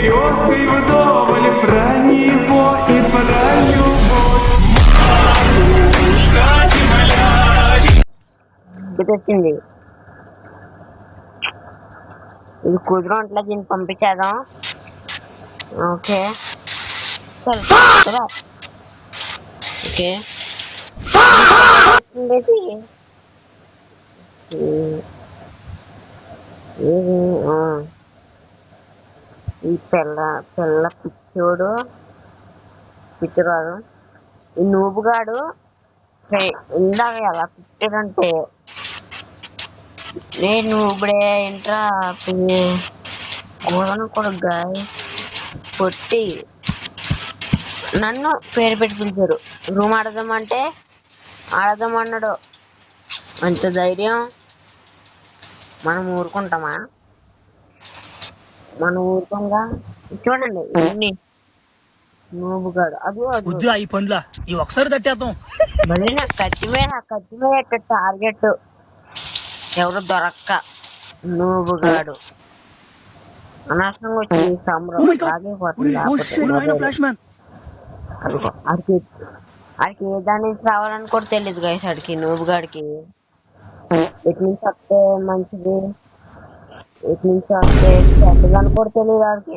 Острый вдоволь про него и про любовь. గుర్తొచ్చింది. ఇది కుదురు అట్లా దీన్ని పంపించేద్దాం. ఓకే ఓకే ఈ పిల్ల పిల్ల పిచ్చోడు పిచ్చిరాడు ఈ నూబుగాడు ఇందాక ఎలా పిచ్చాడంటే నేను ఇప్పుడే ఏంట్రా గోధన కూడా కొట్టి నన్ను పేరు పెట్టి పిలిచారు. రూమ్ ఆడదామంటే ఆడదామన్నాడు. అంత ధైర్యం మనం ఊరుకుంటామా? మనం ఊరుకోంగా. చూడండి ఇన్ని నూబుగాడు వద్దురా ఈ పనుల ఈ ఒకసారి తట్టేద్దాం. మళ్ళీ నా కత్తి మీద టార్గెట్ ఎవరు దొరక్క నూబుగాడు అనవసరంగా వచ్చి ఆడికి ఏ దాని నుంచి రావాలని కూడా తెలియదు గైస్. ఆడికి నూబుగాడికి ఎటు నుంచి వస్తే మంచిది ఎటు నుంచి వస్తే చెడ్డదని కూడా తెలియదు ఆడికి.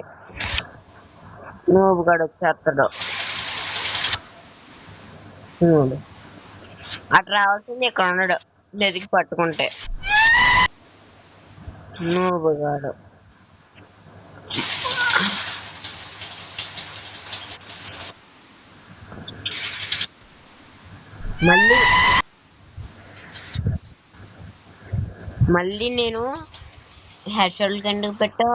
నూబుగాడు వచ్చేస్తాడు. అటు రావాల్సింది ఇక్కడ ఉన్నాడు వెతికి పట్టుకుంటే. నూబుగాడు మళ్ళీ నేను హెడ్ షోల్డర్ ఎందుకు పెట్టా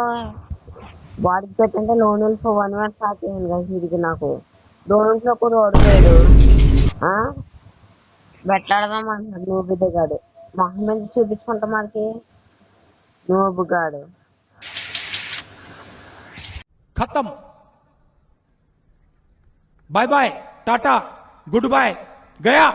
బాడీకి పెట్టంటే లోన్స్ 1 మంత్ స్టార్ట్ అయ్యింది కదా. ఇది నాకు లోన్స్ లో కూడా ఓడిపోయాడు. వెట్లాడదాం అంటున్నాడు నూబుగాడు. మొహం మీద చూపించుకుంటాం మనకి నూబుగాడు. खत्म bye bye tata goodbye गया।